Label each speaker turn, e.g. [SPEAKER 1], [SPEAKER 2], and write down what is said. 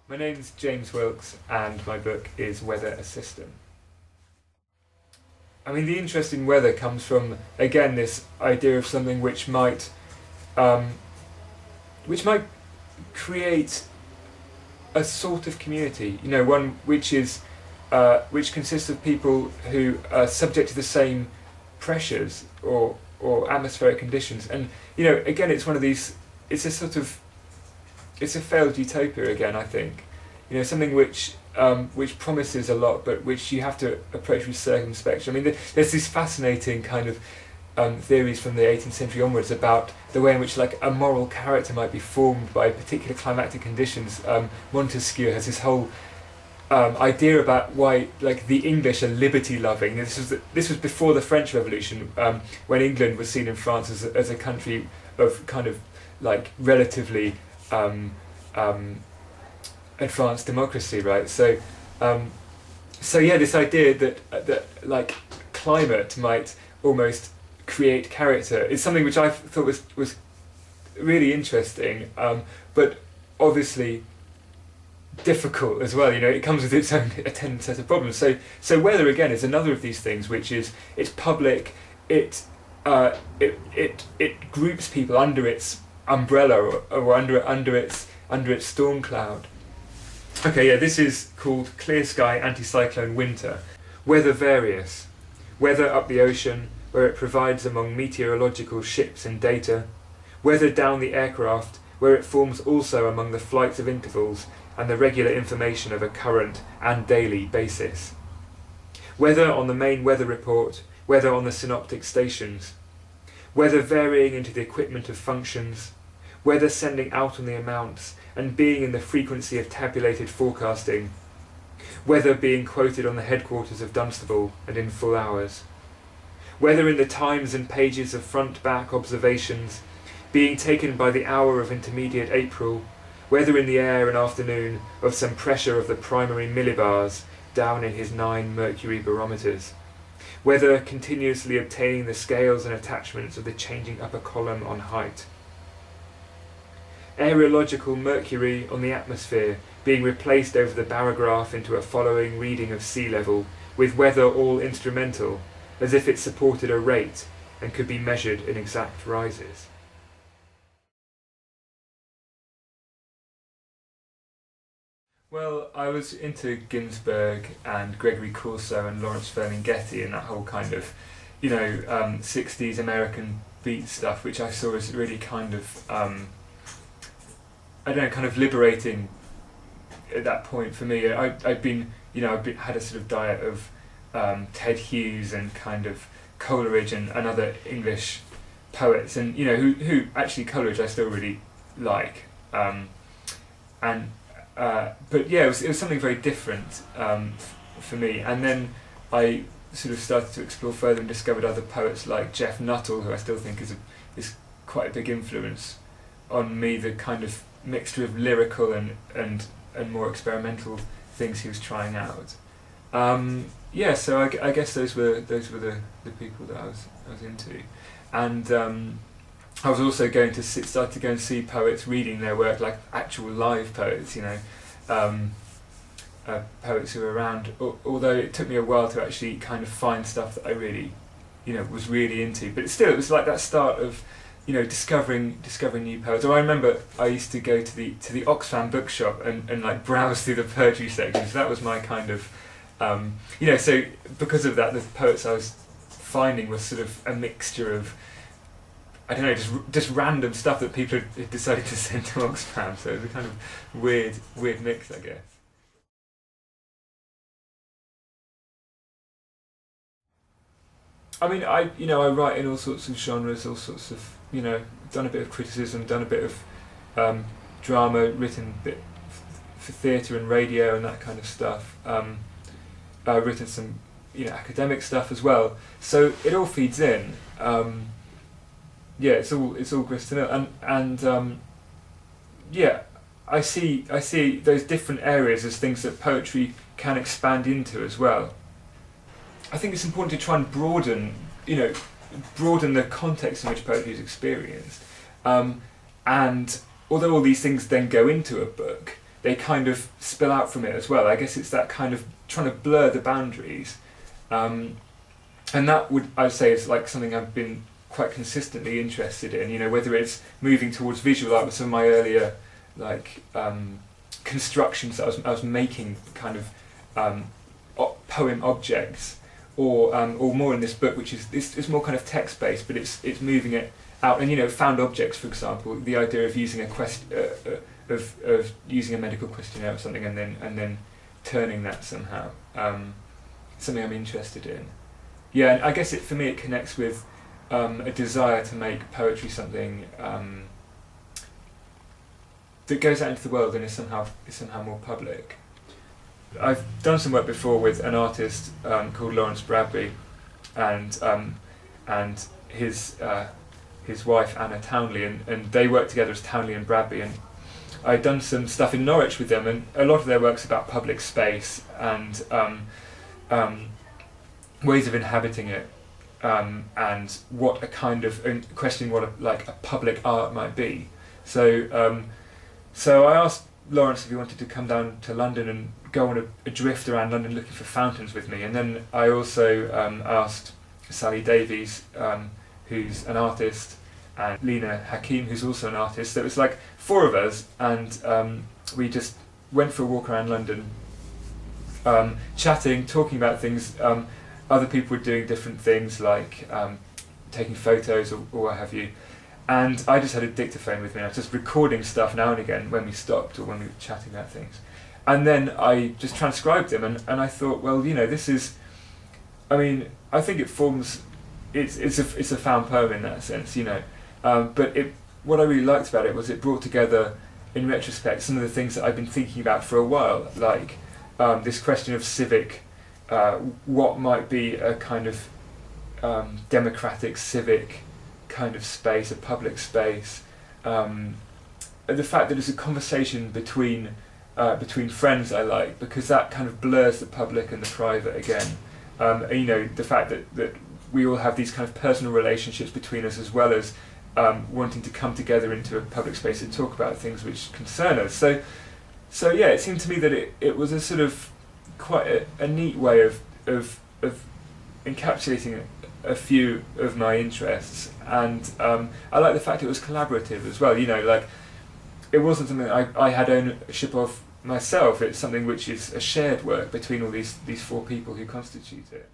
[SPEAKER 1] My name's James Wilkes and my book is Weather a System. I mean, the interest in weather comes from, again, this idea of something which might create a sort of community, one which consists of people who are subject to the same pressures or atmospheric conditions. And, again, it's one of these, it's a failed utopia again, I think. Something which promises a lot, but which you have to approach with circumspection. I mean, there's these fascinating kind of theories from the 18th century onwards about the way in which, like, a moral character might be formed by particular climatic conditions. Montesquieu has this whole idea about why, like, the English are liberty-loving. This was before the French Revolution, when England was seen in France as a country of kind of, like, relatively advanced democracy, right? So yeah, this idea that like climate might almost create character is something which I thought was really interesting, but obviously difficult as well. It comes with its own attendant set of problems. So weather again is another of these things, which is it's public. It groups people under its umbrella or under its storm cloud. Okay, yeah, this is called Clear Sky Anticyclone Winter. Weather various. Weather up the ocean, where it provides among meteorological ships and data. Weather down the aircraft, where it forms also among the flights of intervals and the regular information of a current and daily basis. Weather on the main weather report, weather on the synoptic stations. Weather varying into the equipment of functions, weather sending out on the amounts and being in the frequency of tabulated forecasting, weather being quoted on the headquarters of Dunstable and in full hours, weather in the times and pages of front-back observations, being taken by the hour of intermediate April, weather in the air and afternoon of some pressure of the primary millibars down in his 9 mercury barometers, weather continuously obtaining the scales and attachments of the changing upper column on height. Aerological mercury on the atmosphere being replaced over the barograph into a following reading of sea level, with weather all instrumental, as if it supported a rate and could be measured in exact rises. Well, I was into Ginsberg and Gregory Corso and Lawrence Ferlinghetti and that whole kind of, 60s American beat stuff, which I saw as really kind of, kind of liberating at that point for me. I'd had a sort of diet of Ted Hughes and kind of Coleridge and other English poets, and who actually Coleridge I still really like, but yeah, it was something very different for me. And then I sort of started to explore further and discovered other poets like Jeff Nuttall, who I still think is quite a big influence on me. The kind of mixture of lyrical and more experimental things he was trying out. So I guess those were the people that I was into, and I was also going to start to go and see poets reading their work, like actual live poets, poets who were around. Although it took me a while to actually kind of find stuff that I really, was really into. But still, it was like that start of, discovering new poets. Or I remember I used to go to the Oxfam bookshop and like browse through the poetry sections. That was my kind of, so because of that, the poets I was finding was sort of a mixture of, I don't know, just random stuff that people had decided to send to Oxfam. So it was a kind of weird mix, I guess. I mean, I write in all sorts of genres, all sorts of, done a bit of criticism, done a bit of drama, written a bit for theatre and radio and that kind of stuff. I've written some, academic stuff as well. So it all feeds in. It's all grist to mill, and I see those different areas as things that poetry can expand into as well. I think it's important to try and broaden the context in which poetry is experienced. And although all these things then go into a book, they kind of spill out from it as well. I guess it's that kind of trying to blur the boundaries, and that would, I'd say, is like something I've been quite consistently interested in. You know, whether it's moving towards visual art with some of my earlier like constructions that I was making, kind of poem objects, or more in this book, which is it's more kind of text based, but it's moving it out. And you know, found objects, for example, the idea of using of using a medical questionnaire or something, and then turning that somehow, something I'm interested in. Yeah, and I guess for me it connects with a desire to make poetry something that goes out into the world and is somehow more public. I've done some work before with an artist called Lawrence Bradby, and his wife Anna Townley, and they work together as Townley and Bradby, and I'd done some stuff in Norwich with them, and a lot of their work's about public space and ways of inhabiting it, and what a kind of questioning what a public art might be. So I asked Lawrence if he wanted to come down to London and go on a drift around London looking for fountains with me, and then I also asked Sally Davies, who's an artist, and Lena Hakim, who's also an artist. So it was like 4 of us, and we just went for a walk around London, chatting, talking about things. Other people were doing different things, like taking photos or what have you. And I just had a dictaphone with me, and I was just recording stuff now and again when we stopped or when we were chatting about things. And then I just transcribed them, and I thought, well, you know, this is, I mean, I think it forms, it's a found poem in that sense, you know. But what I really liked about it was it brought together, in retrospect, some of the things that I've been thinking about for a while, like this question of civic, what might be a kind of democratic, civic kind of space, a public space. The fact that it's a conversation between friends, I like, because that kind of blurs the public and the private again. You know, the fact that we all have these kind of personal relationships between us, as well as wanting to come together into a public space and talk about things which concern us. So yeah, it seemed to me that it was a sort of quite a neat way of encapsulating a few of my interests, and I like the fact it was collaborative as well. You know, like, it wasn't something I had ownership of myself. It's something which is a shared work between all these 4 people who constitute it.